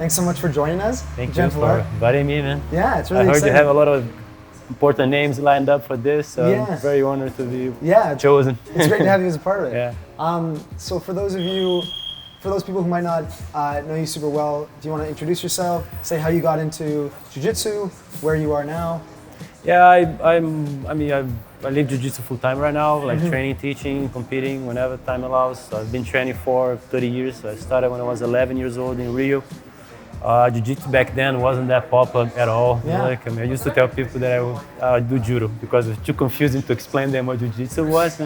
Thanks so much for joining us. Thank you for inviting me, man. Yeah, it's really exciting. I heard exciting. you have a lot of important names lined up for this, so I'm very honored to be chosen. It's great to have you as a part of it. Yeah. So for those people who might not know you super well, do you want to introduce yourself, say how you got into Jiu Jitsu, where you are now? Yeah, I live Jiu Jitsu full time right now, like training, teaching, competing whenever time allows. So I've been training for 30 years. So I started when I was 11 years old in Rio. Jiu Jitsu back then wasn't that popular at all. Yeah. Like, I used to tell people that I would do judo because it was too confusing to explain them what Jiu Jitsu was.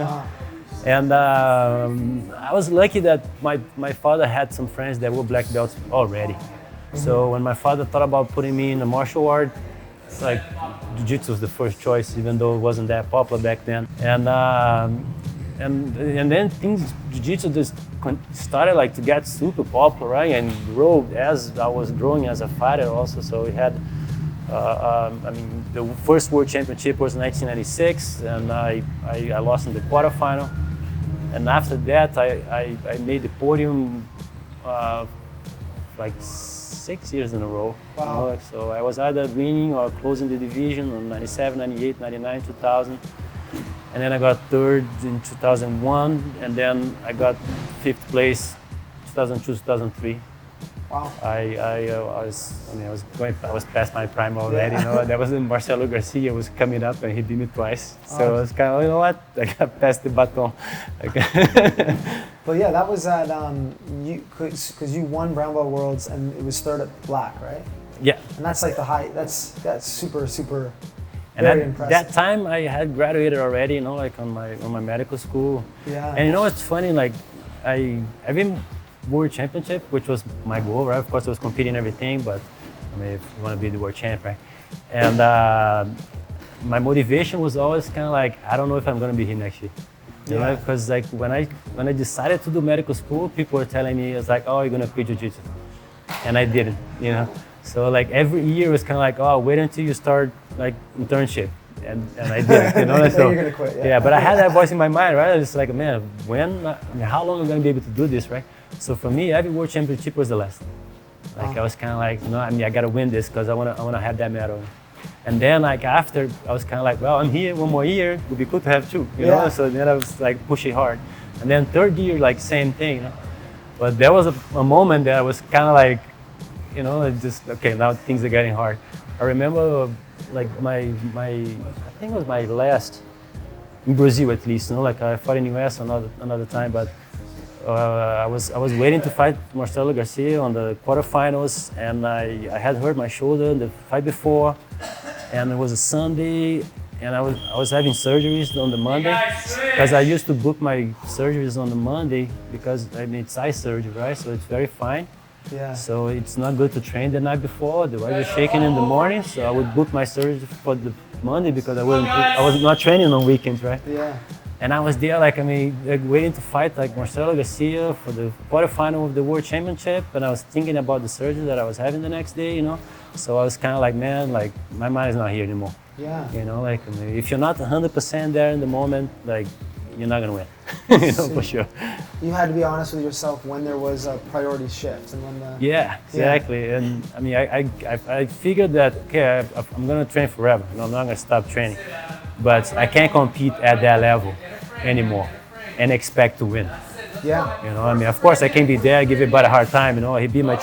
And I was lucky that my father had some friends that were black belts already. So when my father thought about putting me in the martial art, it's like Jiu Jitsu was the first choice, even though it wasn't that popular back then. And then things, Jiu Jitsu just started like to get super popular, right? And grow as I was growing as a fighter also. So we had, the first World Championship was in 1996, and I lost in the quarterfinal. And after that, I made the podium like 6 years in a row. Wow. You know? So I was either winning or closing the division on 97, 98, 99, 2000. And then I got third in 2001, and then I got fifth place 2002, 2003. Wow. I was past my prime already. You know, that was when Marcelo Garcia was coming up and he beat me twice. So I was kind of, you know what, I got past the baton. But yeah, that was at because you won Brown Belt Worlds and it was third at black, right? Yeah. And that's like the high. That's super. And very at impressive. that time, I had graduated already, you know, like on my medical school. Yeah. And you know what's funny? Like, I've been World Championship, which was my goal, right? Of course, I was competing and everything, but I mean, if you want to be the world champ, right? And my motivation was always kind of like, I don't know if I'm going to be here next year. You know, because like when I decided to do medical school, people were telling me, it's like, oh, you're going to quit Jiu Jitsu. And I didn't, you know? So like every year it was kind of like, oh, wait until you start like internship. And I didn't, you know? So, you're gonna quit, yeah, but I had that voice in my mind, right? It's like, man, how long am I going to be able to do this, right? So for me, every World Championship was the last. Like I was kind of like, no, I got to win this because I want to have that medal. And then like after, I was kind of like, well, I'm here one more year. It would be good to have two, you know? So then I was like pushing hard. And then third year, like same thing, you know? But there was a moment that I was kind of like, you know, just, okay, now things are getting hard. I remember like I think it was my last, in Brazil at least, you know, like I fought in the US another time, but I was waiting to fight Marcelo Garcia on the quarterfinals, and I had hurt my shoulder the fight before, and it was a Sunday, and I was having surgeries on the Monday, because I used to book my surgeries on the Monday because I need size surgery, right? So it's very fine. Yeah. So it's not good to train the night before. The leg was shaking in the morning, so I would book my surgery for the Monday because I was not training on weekends, right? Yeah. And I was there, like waiting to fight like Marcelo Garcia for the quarterfinal of the World Championship, and I was thinking about the surgery that I was having the next day, you know. So I was kind of like, man, like my mind is not here anymore. Yeah. You know, like if you're not 100% there in the moment, like you're not gonna win. You know, for sure. You had to be honest with yourself when there was a priority shift and when the. Yeah, exactly. Yeah. And I mean, I figured that okay, I'm gonna train forever. You know, I'm not gonna stop training, but I can't compete at that level anymore and expect to win. Yeah. You know, I mean, of course I can be there, give it a hard time. You know, he beat my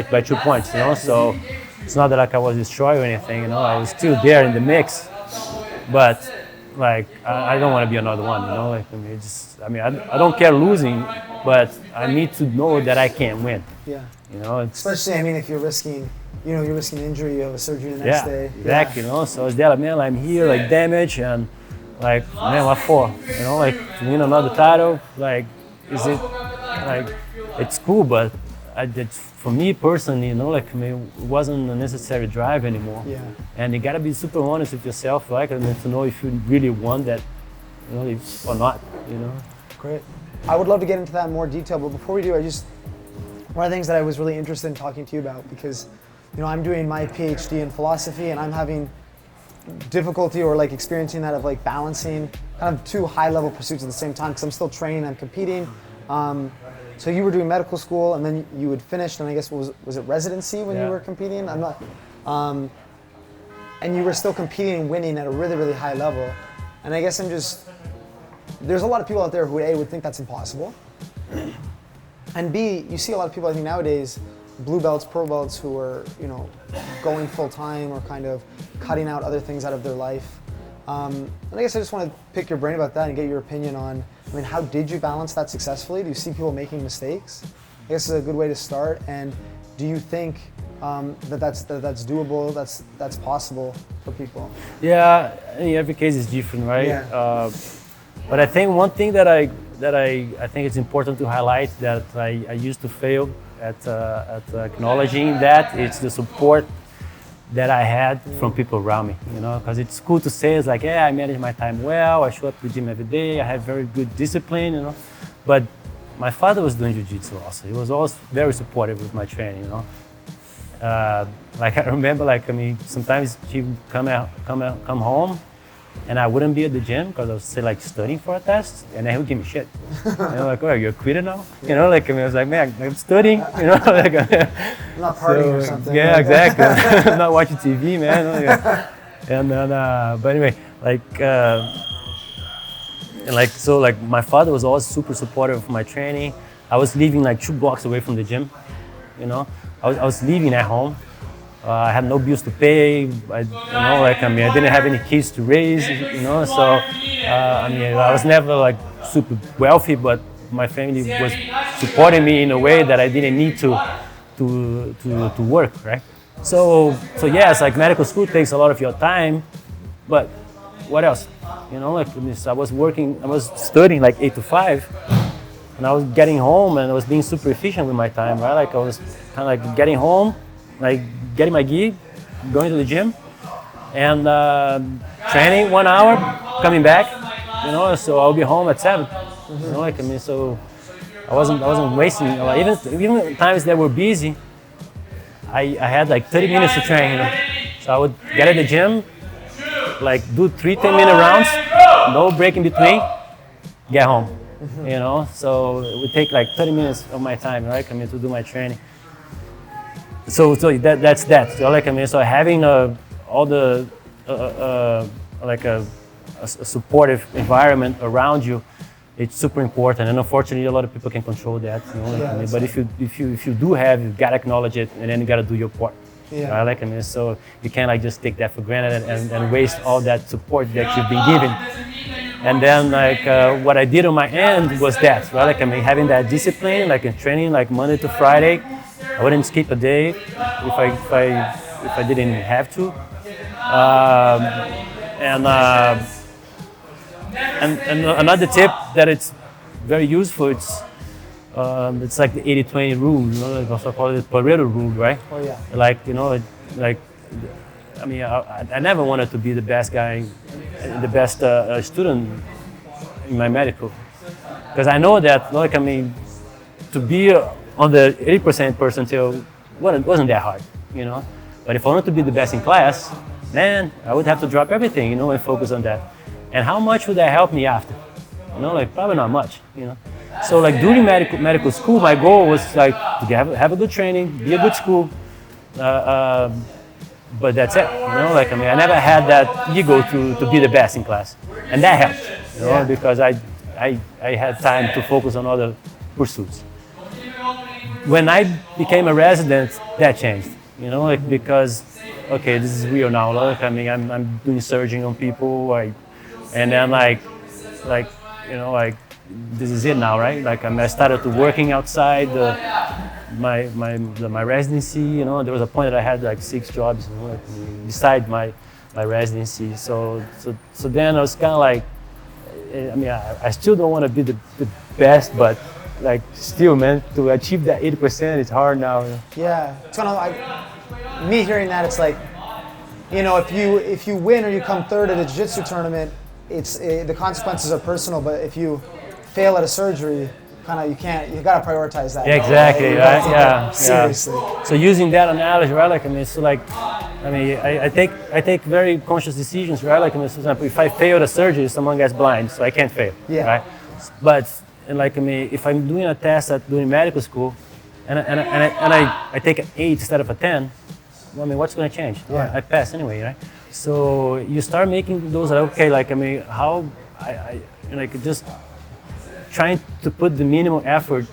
by 2 points. You know, so it's not that like I was destroyed or anything. You know, I was still there in the mix, but. Like I don't want to be another one, you know. Like I don't care losing, but I need to know that I can win. Yeah. You know, especially if you're risking, you're risking injury, you have a surgery the next day. Exactly. You know, so I was there, like, man, I'm here, like damage, and like, man, what for? You know, like to win another title, like, is it like it's cool, but for me personally, you know, like it wasn't a necessary drive anymore. Yeah. And you gotta be super honest with yourself, like, to know if you really want that, you know, or not, you know. Great. I would love to get into that in more detail, but before we do, one of the things that I was really interested in talking to you about, because, you know, I'm doing my PhD in philosophy and I'm having difficulty or like experiencing that of like balancing kind of two high-level pursuits at the same time, because I'm still training, I'm competing. So you were doing medical school, and then you had finished, and I guess was it residency when you were competing? I'm not. And you were still competing and winning at a really, really high level. And I guess there's a lot of people out there who A, would think that's impossible. And B, you see a lot of people, I think nowadays, blue belts, pro belts, who are, going full time or kind of cutting out other things out of their life. And I guess I just want to pick your brain about that and get your opinion on, how did you balance that successfully? Do you see people making mistakes? I guess it's a good way to start. And do you think that's doable, that's possible for people? Yeah, I mean, every case is different, right? Yeah. But I think one thing that I think it's important to highlight that I used to fail at acknowledging that it's the support that I had from people around me, because it's cool to say, it's like, yeah, I manage my time well, I show up to the gym every day, I have very good discipline, but my father was doing Jiu Jitsu also. He was always very supportive with my training, Like I remember, sometimes he would come home, and I wouldn't be at the gym because I was still studying for a test, and then he would give me shit. Like, oh, you're a quitter now? I was like, man, I'm studying, I'm not partying or something. Yeah, exactly. I'm not watching TV, man. And then, but anyway, my father was always super supportive of my training. I was living 2 blocks away from the gym, I was living at home. I had no bills to pay. I didn't have any kids to raise, So, I was never super wealthy, but my family was supporting me in a way that I didn't need to work, right? So yes, medical school takes a lot of your time, but what else? I was studying 8 to 5, and I was getting home and I was being super efficient with my time, right? I was kind of getting home, getting my gi, going to the gym, and training 1 hour, coming back, so I'll be home at 7. So I wasn't wasting, even times that were busy, I had 30 minutes to train, So I would get at the gym, do 3 10-minute rounds, no break in between, get home, So it would take 30 minutes of my time, right? To do my training. So that's that. So so having all the a supportive environment around you, it's super important. And unfortunately, a lot of people can control that. But if you do have, you gotta acknowledge it, and then you gotta do your part. Yeah. Right? So you can't just take that for granted and waste all that support that you've been given. And then what I did on my end was that, right? Having that discipline, in training, Monday to Friday. I wouldn't skip a day if I didn't have to. And another tip that it's very useful. It's the 80-20 rule. They also call it Pareto rule, right? Oh yeah. I never wanted to be the best guy, the best student in my medical, because I know that to be on the 80% percentile wasn't that hard, But if I wanted to be the best in class, then I would have to drop everything, and focus on that. And how much would that help me after? Probably not much, So during medical school, my goal was to have a good training, be a good school, but that's it, I never had that ego to be the best in class, and that helped, because I had time to focus on other pursuits. When I became a resident, that changed, because, okay, this is real now. I'm doing surgery on people, and then this is it now, right? I started to working outside my residency. There was a point that I had 6 jobs, beside my residency. So then I was kind of I still don't want to be the best, but still, man, to achieve that 80%, it's hard now. Yeah, it's kind of me hearing that. It's if you win or you come third at a jiu-jitsu tournament, the consequences are personal. But if you fail at a surgery, you gotta prioritize that. Yeah, exactly, right? Yeah, seriously. So using that analogy, right? I take very conscious decisions, right? For example, if I fail a surgery, someone gets blind, so I can't fail, yeah. Right? But and like I mean, if I'm doing a test at doing medical school, and I take an 8 instead of a 10, well, I mean, what's going to change? Yeah. I pass anyway, right? So you start making those like, okay, like I mean, how I like just trying to put the minimum effort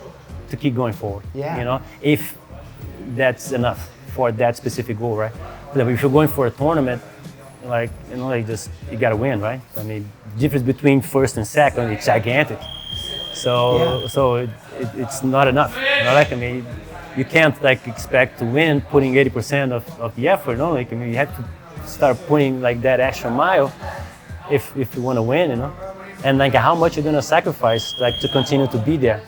to keep going forward. Yeah. You know, if that's enough for that specific goal, right? But if you're going for a tournament, like you know, like just you gotta win, right? I mean, difference between first and second is gigantic. So it's not enough. You know, like I mean, you can't like expect to win putting 80% of the effort. No, like I mean, you have to start putting like that extra mile if you want to win, you know. And like how much you're gonna sacrifice like to continue to be there.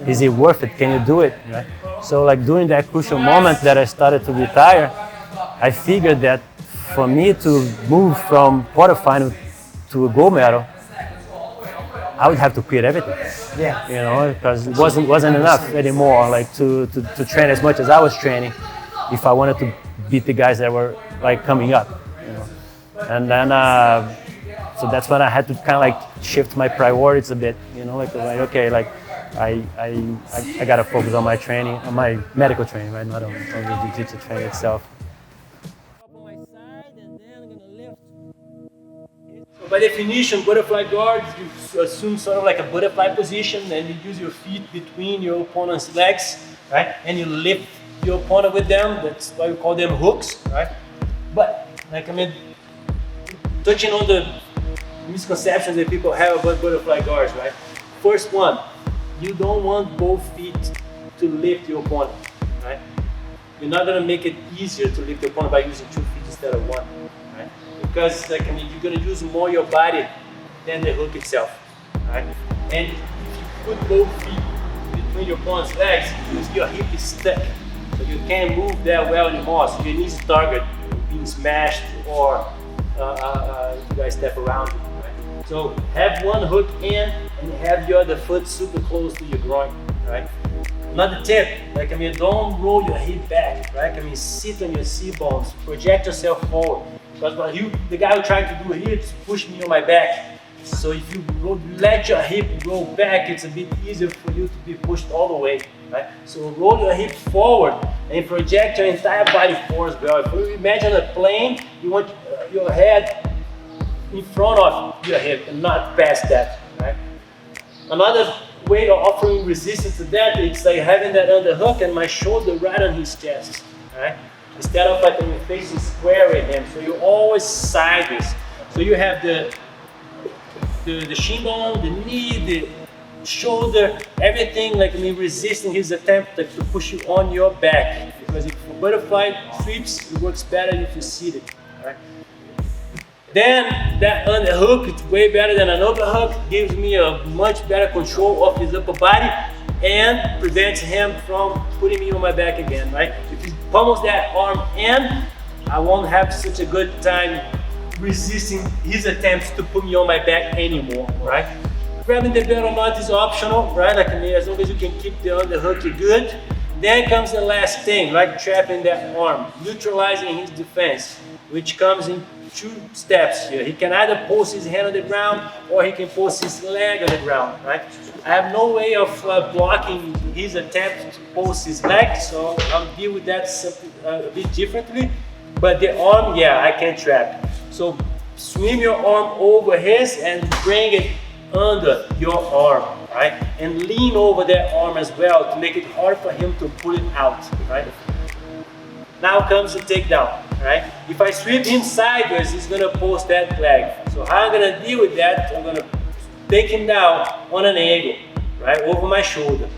Is it worth it? Can you do it? Right? So like during that crucial moment that I started to retire, I figured that for me to move from quarterfinal to a gold medal, I would have to quit everything. Yeah. You know, because it wasn't enough anymore, like to train as much as I was training, if I wanted to beat the guys that were like coming up. You know, and then so that's when I had to kind of like shift my priorities a bit. You know, like okay, like I gotta focus on my training, on my medical training, right? Not on the jiu-jitsu training itself. By definition, butterfly guards, you assume sort of like a butterfly position and you use your feet between your opponent's legs, right? And you lift your opponent with them. That's why we call them hooks, right? But, like I mean, touching on the misconceptions that people have about butterfly guards, right? First one, you don't want both feet to lift your opponent, right? You're not gonna make it easier to lift your opponent by using 2 feet instead of 1. Because like I mean, you're gonna use more your body than the hook itself, right? And if you put both feet between your opponent's legs, your hip is stuck, so you can't move that well anymore. So your knees target being smashed or you guys step around it, right? So have one hook in and have your other foot super close to your groin, right? Another tip, like I mean, don't roll your hip back, right? I mean, sit on your C-bones, project yourself forward. Because what the guy who tried to do here is push me on my back. So if you let your hip roll back, it's a bit easier for you to be pushed all the way, right? So roll your hip forward and project your entire body forward as well. If you imagine a plane, you want your head in front of your hip and not past that, right? Another way of offering resistance to that, it's like having that underhook and my shoulder right on his chest, right? Instead of like when you're facing square with him, so you're always sideways. So you have the shin bone, the knee, the shoulder, everything like I mean resisting his attempt to push you on your back. Because if for butterfly sweeps, it works better if you're seated. Right? Then that underhook, it's way better than an overhook, gives me a much better control of his upper body and prevents him from putting me on my back again, right? If he pummels that arm in, I won't have such a good time resisting his attempts to put me on my back anymore, right? Grabbing the belt or not is optional, right? Like, I mean, as long as you can keep the underhook, you're good. Then comes the last thing, right? Trapping that arm, neutralizing his defense, which comes in 2 steps here. He can either post his hand on the ground or he can post his leg on the ground, right? I have no way of blocking his attempt to post his leg, so I'll deal with that a bit differently. But the arm, yeah, I can trap. So swim your arm over his and bring it under your arm, right? And lean over that arm as well to make it hard for him to pull it out, right? Now comes the takedown, right? If I sweep him sideways, he's gonna post that leg. So how I'm gonna deal with that, I'm gonna take him down on an angle, right, over my shoulder.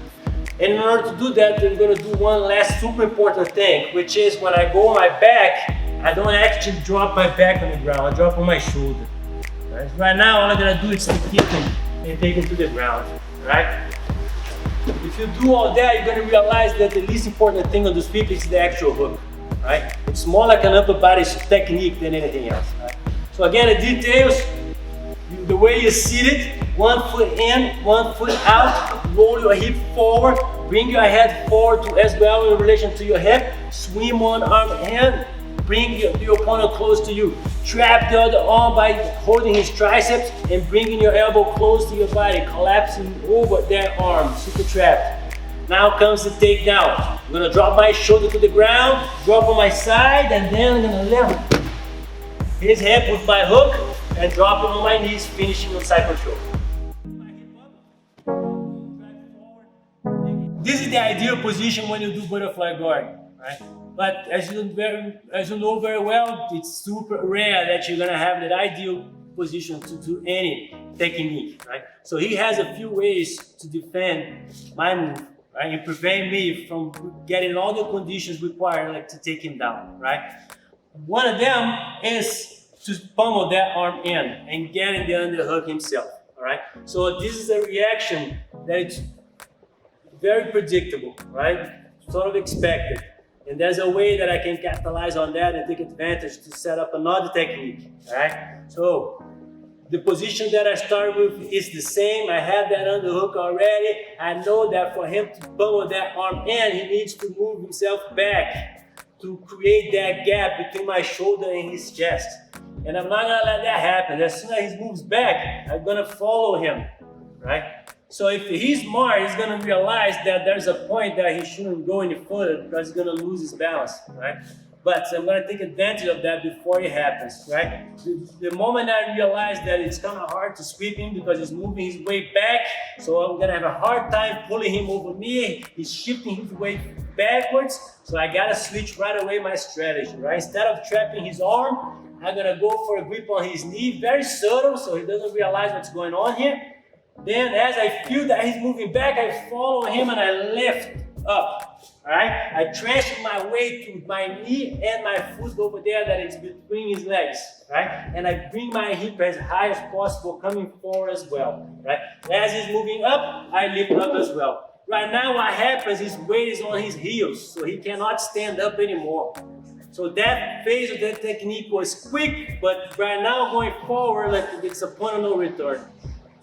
And in order to do that, I'm gonna do one last super important thing, which is when I go on my back, I don't actually drop my back on the ground, I drop on my shoulder. Right now, all I'm gonna do is to kick him and take him to the ground, right? If you do all that, you're gonna realize that the least important thing on the sweep is the actual hook, right? It's more like an upper body technique than anything else, right? So again, the details, the way you sit it, 1 foot in, 1 foot out, roll your hip forward, bring your head forward as well in relation to your hip, swim one arm in, bring your opponent close to you. Trap the other arm by holding his triceps and bringing your elbow close to your body, collapsing over that arm, super trapped. Now comes the takedown. I'm gonna drop my shoulder to the ground, drop on my side, and then I'm gonna lift his hip with my hook and drop it on my knees, finishing on side control. This is the ideal position when you do butterfly guard, right? But as you know very well, it's super rare that you're gonna have that ideal position to do any technique, right? So he has a few ways to defend my move, right? And prevent me from getting all the conditions required, like to take him down, right? One of them is to pummel that arm in and get in the underhook himself, all right? So this is a reaction that it's very predictable, right? Sort of expected. And there's a way that I can capitalize on that and take advantage to set up another technique, right? So the position that I start with is the same. I have that underhook already. I know that for him to pummel that arm in, he needs to move himself back to create that gap between my shoulder and his chest. And I'm not gonna let that happen. As soon as he moves back, I'm gonna follow him, right? So if he's smart, he's gonna realize that there's a point that he shouldn't go any further because he's gonna lose his balance, right? But I'm gonna take advantage of that before it happens, right? The moment I realize that it's kind of hard to sweep him because he's moving his weight back, so I'm gonna have a hard time pulling him over me. He's shifting his weight backwards, so I gotta switch right away my strategy, right? Instead of trapping his arm, I'm gonna go for a grip on his knee, very subtle, so he doesn't realize what's going on here. Then as I feel that he's moving back, I follow him and I lift up, all right? I transfer my weight to my knee and my foot over there that is between his legs, right? And I bring my hip as high as possible, coming forward as well, right? As he's moving up, I lift up as well. Right now what happens, his weight is on his heels, so he cannot stand up anymore. So that phase of that technique was quick, but right now going forward, like it's a point of no return.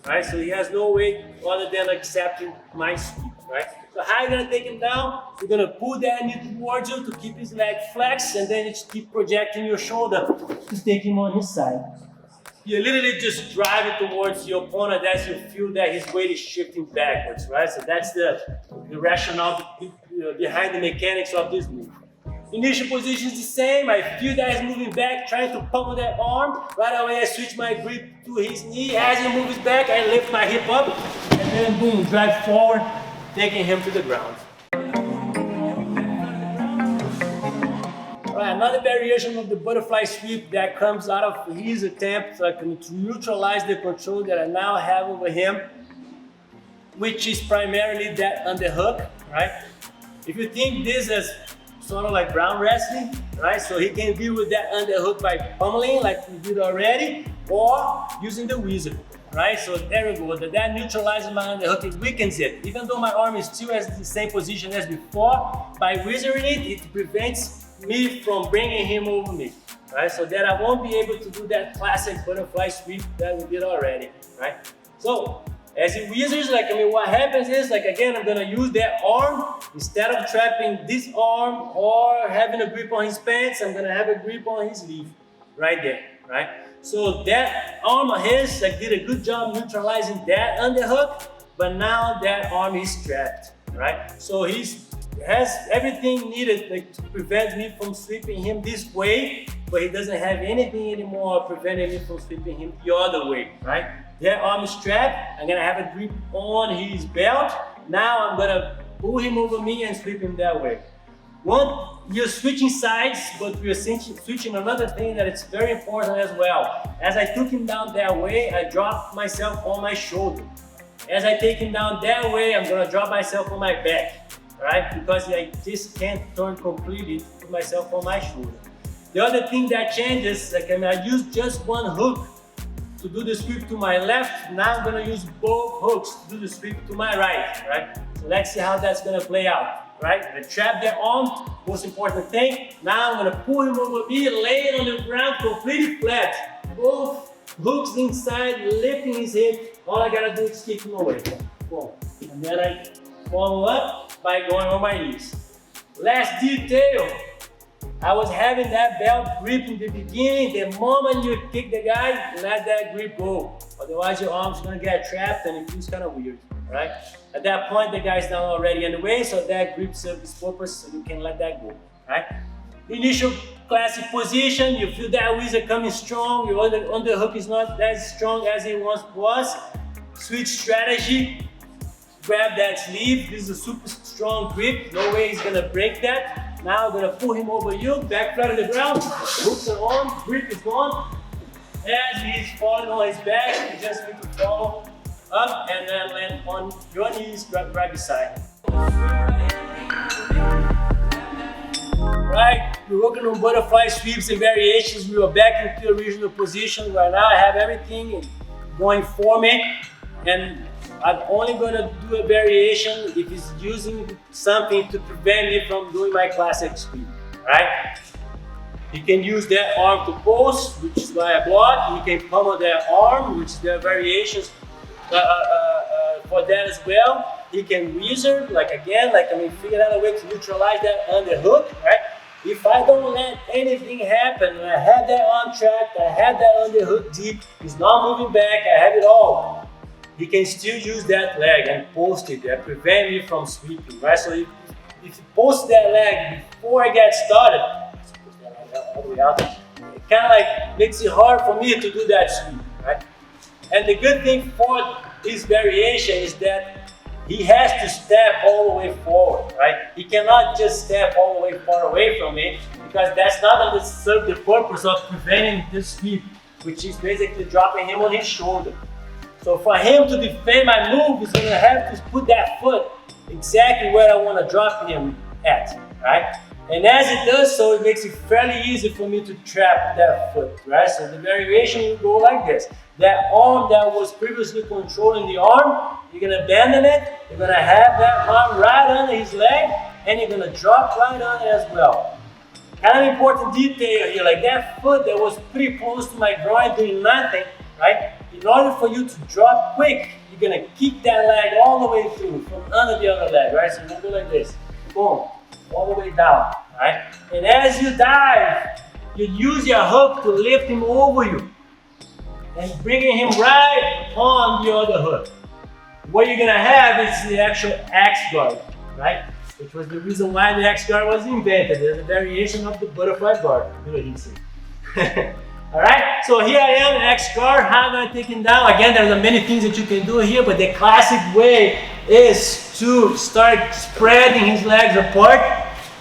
Right, so he has no way other than accepting my sweep, right? So how are you gonna take him down? You're gonna pull that knee towards you to keep his leg flexed, and then you just keep projecting your shoulder to take him on his side. You literally just drive it towards your opponent as you feel that his weight is shifting backwards, right? So that's the rationale behind the mechanics of this move. Initial position is the same. I feel that he's moving back, trying to pummel that arm. Right away, I switch my grip to his knee. As he moves back, I lift my hip up, and then boom, drive forward, taking him to the ground. All right, another variation of the butterfly sweep that comes out of his attempt to neutralize the control that I now have over him, which is primarily that underhook, right? If you think this as sort of like ground wrestling, right? So he can deal with that underhook by pummeling like we did already, or using the wizard, right? So there we go. That neutralizes my underhook, it weakens it. Even though my arm is still at the same position as before, by wizarding it, it prevents me from bringing him over me, right? So that I won't be able to do that classic butterfly sweep that we did already, right? So as he wizards, what happens is, again, I'm gonna use that arm. Instead of trapping this arm or having a grip on his pants, I'm gonna have a grip on his sleeve, right there, right? So that arm of his, did a good job neutralizing that underhook, but now that arm is trapped, right? So he has everything needed to prevent me from sweeping him this way, but he doesn't have anything anymore preventing me from sweeping him the other way, right? That arm is strapped. I'm gonna have a grip on his belt. Now I'm gonna pull him over me and sweep him that way. You're switching sides, but we're switching another thing that is very important as well. As I took him down that way, I dropped myself on my shoulder. As I take him down that way, I'm gonna drop myself on my back, right? Because I just can't turn completely, put myself on my shoulder. The other thing that changes, I use just one hook to do the sweep to my left. Now I'm gonna use both hooks to do the sweep to my right? So let's see how that's gonna play out, right? I trap the arm, most important thing. Now I'm gonna pull him over me, lay it on the ground completely flat. Both hooks inside, lifting his hip. All I gotta do is kick him away. Boom. And then I follow up by going on my knees. Last detail, I was having that belt grip in the beginning. The moment you kick the guy, let that grip go. Otherwise, your arm's gonna get trapped and it feels kind of weird, right? At that point, the guy's down already in the way, so that grip serves its purpose, so you can let that go, right? Initial classic position, you feel that wizard coming strong, your underhook is not as strong as it once was. Switch strategy, grab that sleeve. This is a super strong grip, no way he's gonna break that. Now I'm gonna pull him over you, back flat on the ground, hooks are on, grip is gone. As he's falling on his back, you just need to follow up and then land on your knees, right beside. Right, we're working on butterfly sweeps and variations. We are back into the original position. Right now I have everything going for me, and I'm only gonna do a variation if it's using something to prevent me from doing my classic sweep, right? You can use that arm to post, which is why I block. You can pummel that arm, which there are variations for that as well. You can wizard, figure out a way to neutralize that underhook, right? If I don't let anything happen, I have that arm trapped, I have that underhook deep, it's not moving back, I have it all. You can still use that leg and post it, that prevent me from sweeping, right? So if you post that leg before I get started, all the way out, it kind of like makes it hard for me to do that sweep, right? And the good thing for this variation is that he has to step all the way forward, right? He cannot just step all the way far away from me, because that's not going to serve the purpose of preventing this sweep, which is basically dropping him on his shoulder. So for him to defend my move, he's going to have to put that foot exactly where I want to drop him at, right? And as it does so, it makes it fairly easy for me to trap that foot, right? So the variation will go like this. That arm that was previously controlling the arm, you're gonna abandon it, you're gonna have that arm right under his leg, and you're gonna drop right on it as well. Kind of important detail here, like that foot that was pretty close to my groin doing nothing, right? In order for you to drop quick, you're gonna kick that leg all the way through, from under the other leg, right? So you're gonna go like this, boom, all the way down, right? And as you dive, you use your hook to lift him over you and bringing him right on the other hook. What you're gonna have is the actual X guard, right? Which was the reason why the X guard was invented. There's a variation of the butterfly guard. All right, so here I am, X guard. How am I taking down? Again, there's many things that you can do here, but the classic way is to start spreading his legs apart,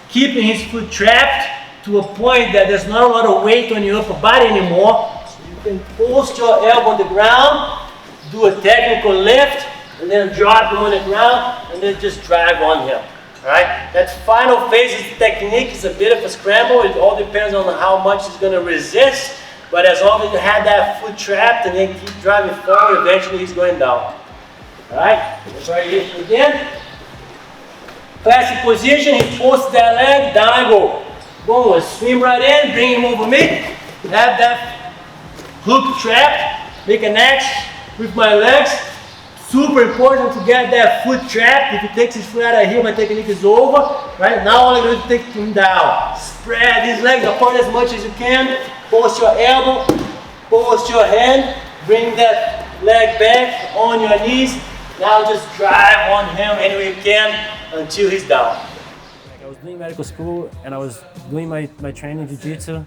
keeping his foot trapped to a point that there's not a lot of weight on your upper body anymore. You can post your elbow on the ground, do a technical lift, and then drop him on the ground, and then just drive on him. Alright? That final phase of the technique is a bit of a scramble. It all depends on how much he's going to resist, but as long as you have that foot trapped and then keep driving forward, eventually he's going down. Alright? Variation again. Classic position, he posts that leg, down I go. Boom, swim right in, bring him over me, have that hook trapped, make an X with my legs. Super important to get that foot trapped. If he takes his foot out of here, my technique is over. Right now, all I'm going to take him down. Spread his legs apart as much as you can. Post your elbow, post your hand, bring that leg back on your knees. Now just drive on him any way you can until he's down. I was doing medical school and I was doing my training in Jiu Jitsu,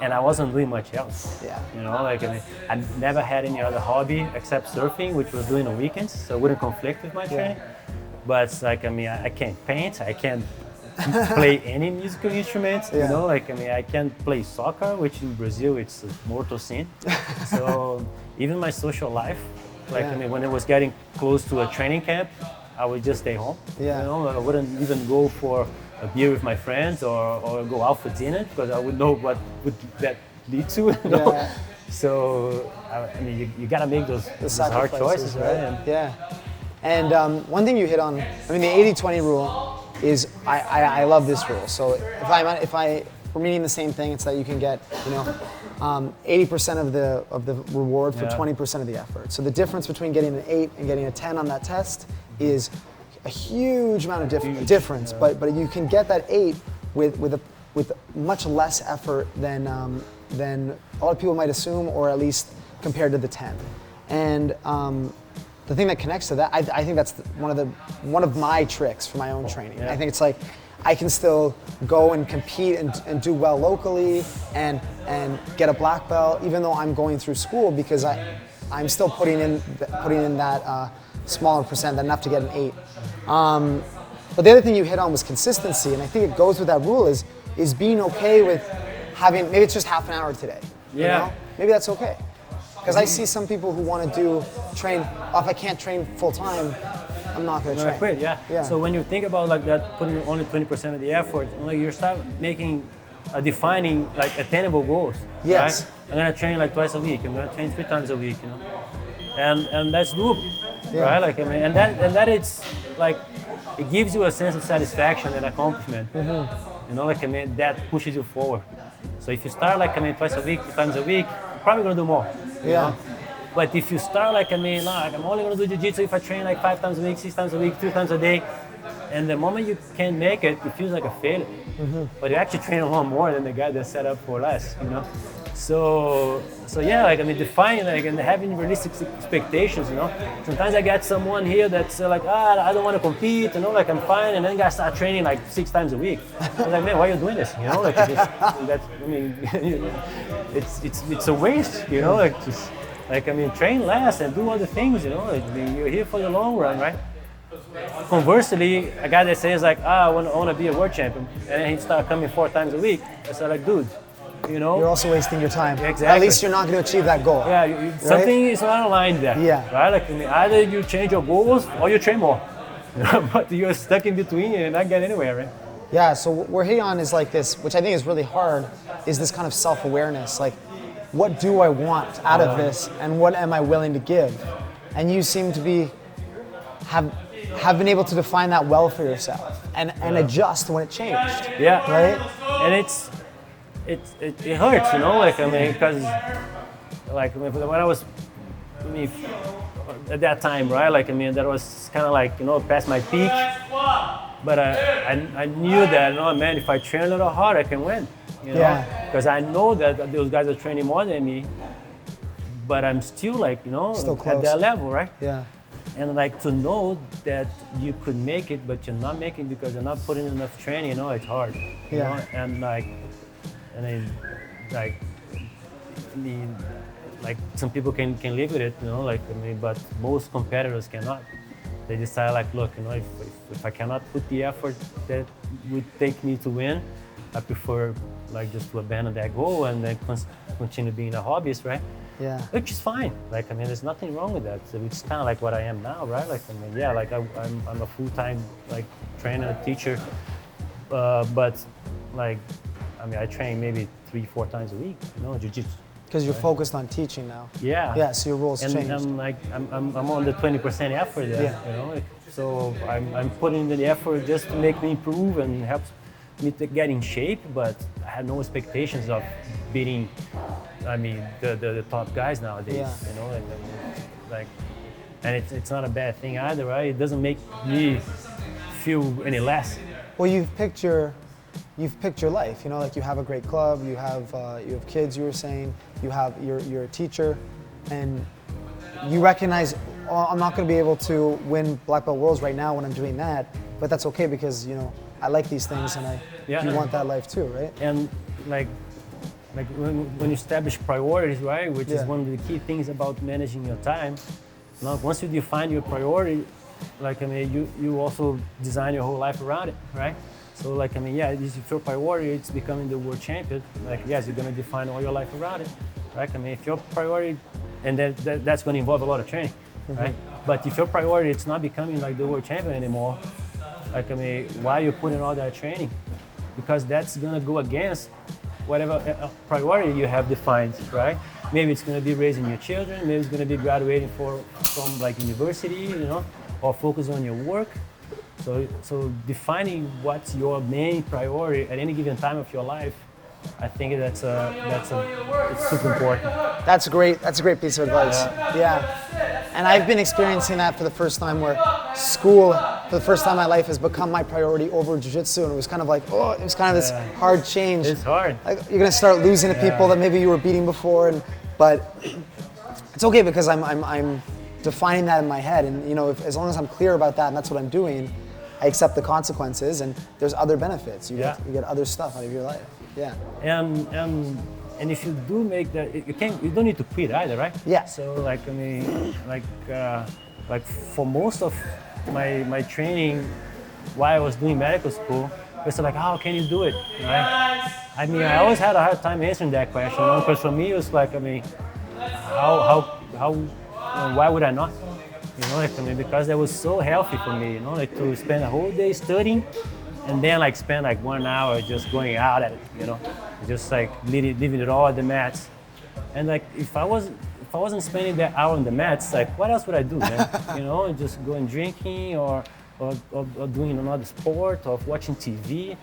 and I wasn't doing much else. Yeah. You know, I never had any other hobby except surfing, which was doing on weekends, so it wouldn't conflict with my training. But I can't paint, I can't play any musical instruments, you know, I can't play soccer, which in Brazil it's a mortal sin. So even my social life, when it was getting close to a training camp, I would just stay home. Yeah. You know, I wouldn't even go for a beer with my friends or go out for dinner because I would know what would that lead to. You know? Yeah. So you gotta make those hard choices, right? Yeah. And one thing you hit on, the 80-20 rule is I love this rule. So if we're meaning the same thing, it's that you can get 80% of the reward for 20% of the effort. So the difference between getting an 8 and getting a 10 on that test is a huge amount of difference. But you can get that 8 with with much less effort than a lot of people might assume, or at least compared to the 10. And the thing that connects to that, I think that's one of my tricks for my own training. Yeah. I think it's like I can still go and compete and do well locally and get a black belt, even though I'm going through school, because I'm still putting in that smaller percent, that enough to get an 8. But the other thing you hit on was consistency, and I think it goes with that rule is being okay with having, maybe it's just half an hour today. Yeah. You know? Maybe that's okay. Because I see some people who want to train, if I can't train full time, I'm not going to train. Quit, yeah. So when you think about like that, putting only 20% of the effort, you start making, defining like attainable goals. Yes. Right? I'm going to train like twice a week. I'm going to train 3 times a week. And that's doable, right? Like and that it's like it gives you a sense of satisfaction and accomplishment. Mm-hmm. That pushes you forward. So if you start like twice a week, 3 times a week, you're probably going to do more. You know? But if you start like I'm only going to do jiu-jitsu if I train like 5 times a week, 6 times a week, 3 times a day, and the moment you can't make it, it feels like a failure. Mm-hmm. But you actually train a lot more than the guy that's set up for less, So yeah, defining and having realistic expectations, Sometimes I get someone here that's like, I don't want to compete, I'm fine, and then guys start training like 6 times a week. I was like, man, why are you doing this? It's a waste, train less and do other things, you're here for the long run, right? Conversely, a guy that says like, I want to be a world champion, and then he start coming 4 times a week. I said like, dude, you're also wasting your time. Exactly. At least you're not going to achieve that goal. Yeah, right? Something is not aligned there. Yeah. Right? Either you change your goals or you train more. But you're stuck in between and not get anywhere, right? Yeah. So what we're hitting on is like this, which I think is really hard, is this kind of self-awareness. Like, what do I want out of this, and what am I willing to give? And you seem to have been able to define that well for yourself and adjust when it changed. Yeah. Right. And it hurts, because when I was, at that time, right? That was kind of past my peak. But I knew that, man, if I train a little hard, I can win. Because I know that those guys are training more than me, but I'm still still close. At that level, right? Yeah. And to know that you could make it, but you're not making it because you're not putting enough training, it's hard. And some people can live with it, but most competitors cannot. They decide look, if I cannot put the effort that would take me to win, I prefer just to abandon that goal and then continue being a hobbyist, right? Yeah. Which is fine. There's nothing wrong with that. So it's kind of what I am now, right? I'm a full-time trainer, teacher, but I train maybe 3-4 times a week, jiu-jitsu. Because you're focused on teaching now. Yeah. Yeah. So your roles changed. And I'm on the 20% effort there. So I'm putting in the effort just to make me improve and helps me to get in shape. But I had no expectations of beating, the top guys nowadays. Yeah. And it's not a bad thing either, right? It doesn't make me feel any less. Well, you've picked your life. You have a great club. You have kids. You were saying you're a teacher, and you recognize I'm not going to be able to win black belt worlds right now when I'm doing that, but that's okay because I like these things and you want that life too, right? And when you establish priorities, right, which is one of the key things about managing your time. Once you define your priority, you also design your whole life around it, right? So if your priority is becoming the world champion, yes, you're going to define all your life around it, right? If your priority, and that's going to involve a lot of training, right? But if your priority is not becoming the world champion anymore, why are you putting all that training? Because that's going to go against whatever priority you have defined, right? Maybe it's going to be raising your children, maybe it's going to be graduating from university, or focus on your work. So defining what's your main priority at any given time of your life, I think it's super important. That's a great piece of advice. Yeah. And I've been experiencing that for the first time where school for the first time in my life, has become my priority over jiu-jitsu, and it was kind of like, oh, it was kind of this hard change. It's hard. Like, you're gonna start losing to people that maybe you were beating before, but it's okay because I'm defining that in my head, and as long as I'm clear about that and that's what I'm doing, I accept the consequences, and there's other benefits. You get other stuff out of your life. Yeah. And if you do make that, you don't need to quit either, right? Yeah. So like for most of my training while I was doing medical school, it's like, how can you do it? Right? I mean, I always had a hard time answering that question, because for me it was like, why would I not? Because that was so healthy for me, to spend a whole day studying and then spend 1 hour just going out at it, just leaving it all at the mats. And if I wasn't spending that hour on the mats, what else would I do, man? Just going drinking or doing another sport or watching TV.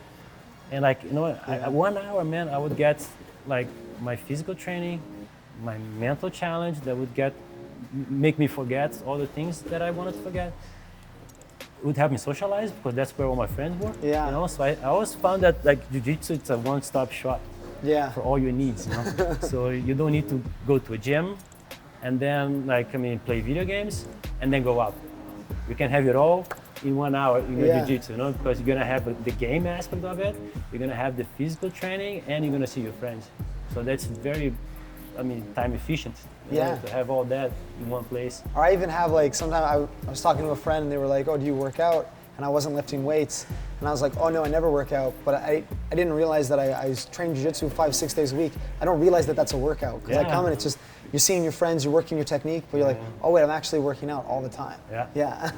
And 1 hour, man, I would get my physical training, my mental challenge that would make me forget all the things that I wanted to forget. It would help me socialize because that's where all my friends were. Yeah. So I always found that jiu-jitsu, it's a one-stop shop for all your needs. So you don't need to go to a gym and then play video games and then go out. You can have it all in 1 hour in your jiu-jitsu, because you're gonna have the game aspect of it, you're gonna have the physical training, and you're gonna see your friends. So that's very, time efficient. To have all that in one place. Or I even have sometimes I was talking to a friend and they were like, oh, do you work out? And I wasn't lifting weights. And I was like, oh no, I never work out. But I didn't realize that I was training jiu-jitsu 5-6 days a week. I don't realize that that's a workout. Because I come and it's just, you're seeing your friends, you're working your technique, but you're like, oh wait, I'm actually working out all the time. Yeah.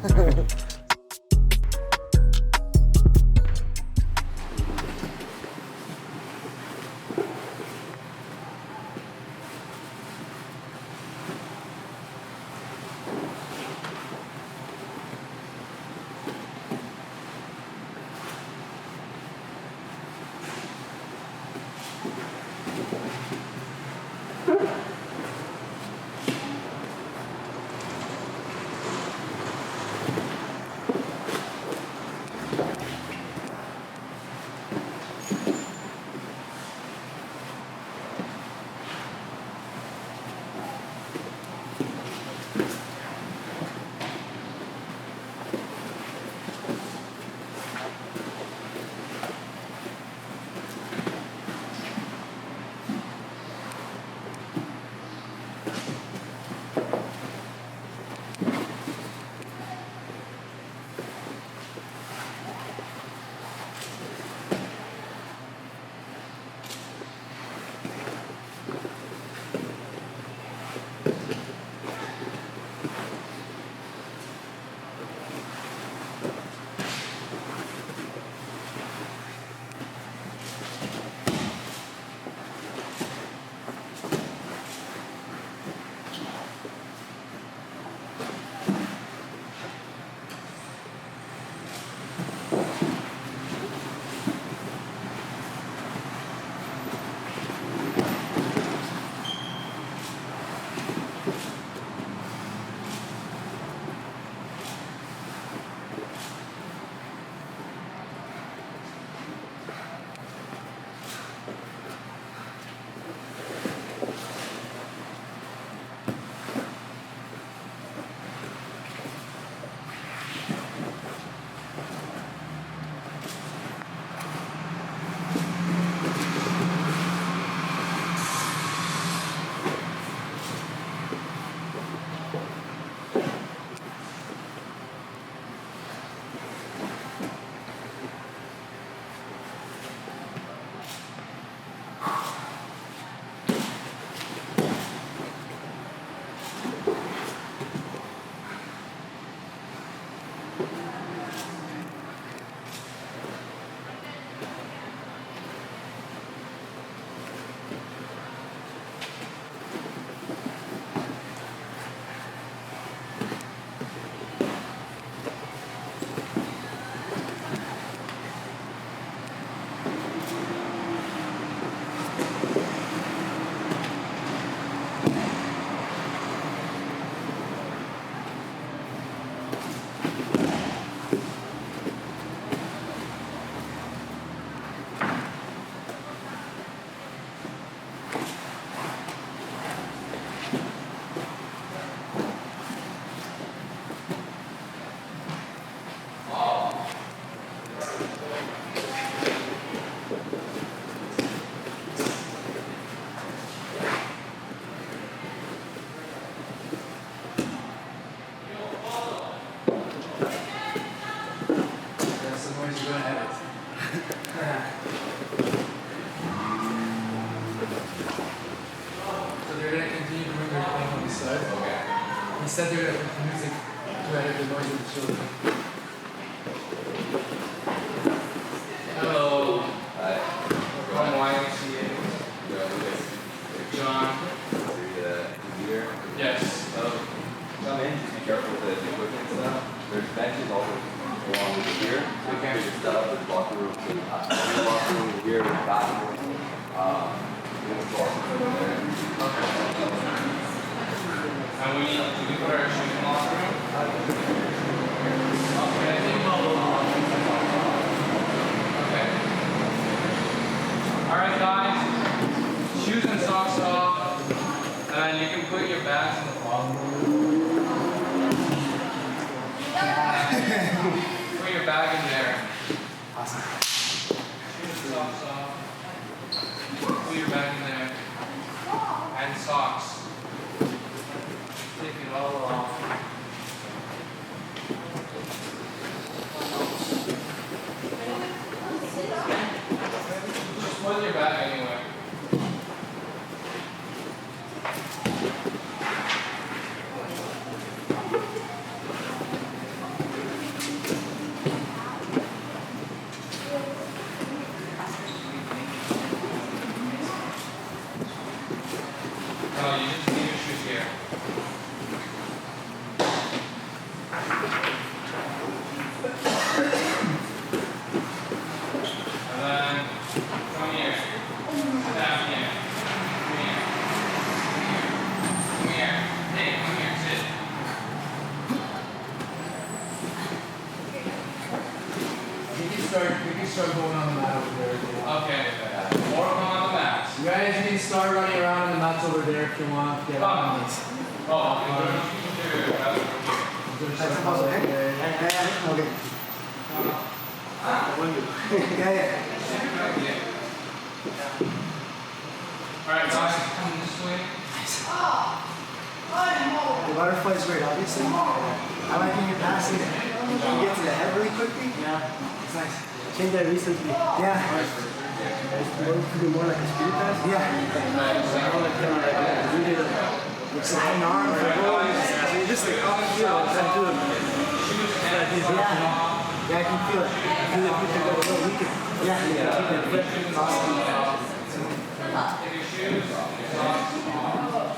So they're going to continue doing their thing on the side. Okay. Instead, they're going to put music to edit the noise of the children. Hello. Hi. From YMCA. John. Here. Yes. Come in, just be careful with the equipment and stuff. There's benches all along here. So you can just there's locker room, so locker room here, bathroom. There. And we can put our shoes in the locker room. Okay. Okay. All right, guys. Shoes and socks off, and you can put your bags in the locker room. Put your bag in there. Awesome. Shoes and socks off. Put your bag in there. And socks. Take it all off. Just put your bag anyway. No, you just leave your shoes here. And then come here. Sit down here. Come here. Come here. Hey, come here. Sit. We can start going on the mat over there. Okay. More on the mats. You guys can start running around on the mats over there if you want. Get on these. Oh, okay. That's a puzzle, okay? Yeah. Okay. Yeah. Alright, guys, come this way. The butterfly is great, obviously. I like when you're passing it. You get to the head really quickly. Yeah. It's nice. Changed that recently. Yeah. To be more like a spirit pass. It's like an arm for boys. So you're just like off the field. Yeah, I can feel it. I feel it. You can go a little weaker. Yeah. Keep it fit. It's awesome. Take your shoes, your socks off.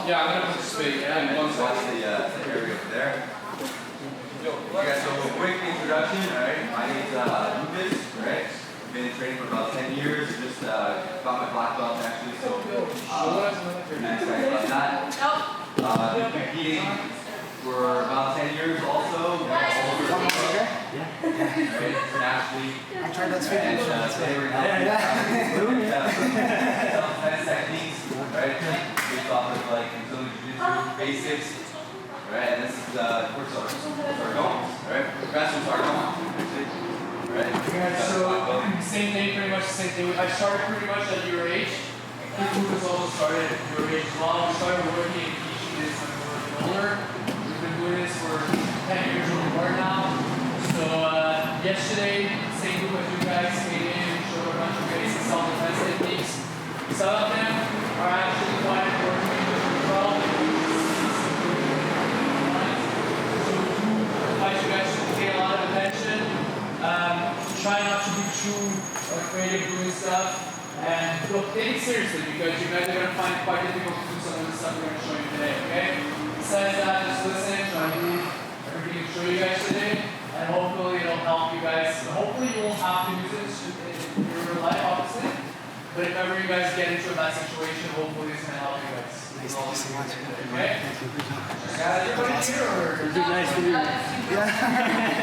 Yeah, I'm going to participate in one Watch side. the area over there. Okay, so a quick introduction, alright? My name's Lucas, right? Been in training for about 10 years. Just got my black belt actually, so pretty excited about that. Been competing for about 10 years also. Internationally. I tried that speaking. And today we're going to self-defense techniques, right? Based off of like Brazilian Jiu-Jitsu basics, right? And this is of course our goals, right? That's what's our goal, right? Yeah, so same thing, pretty much the same thing. I started pretty much at your age. has also started at your age as well. We started working and teaching this when we were older. We've been doing this for 10 years or more now. So yesterday, same group as you guys came in and showed a bunch of basic self-defense techniques. Some of them are actually quite important as well. So do advise you guys to pay a lot of attention. Try not to be too afraid of doing stuff. And look, take it seriously because you guys are going to find it quite difficult to do some of the stuff we're going to show you today, okay? Besides that, just listen, try to do everything to show you guys today, and hopefully it'll help you guys. Hopefully you won't have to use it in your life, obviously, but if ever you guys get into a bad situation, hopefully it's going to help you guys. Nice, thank you so much. Okay? Thank you. Good job. Got everybody here, or? It'd be nice to meet you. Yeah.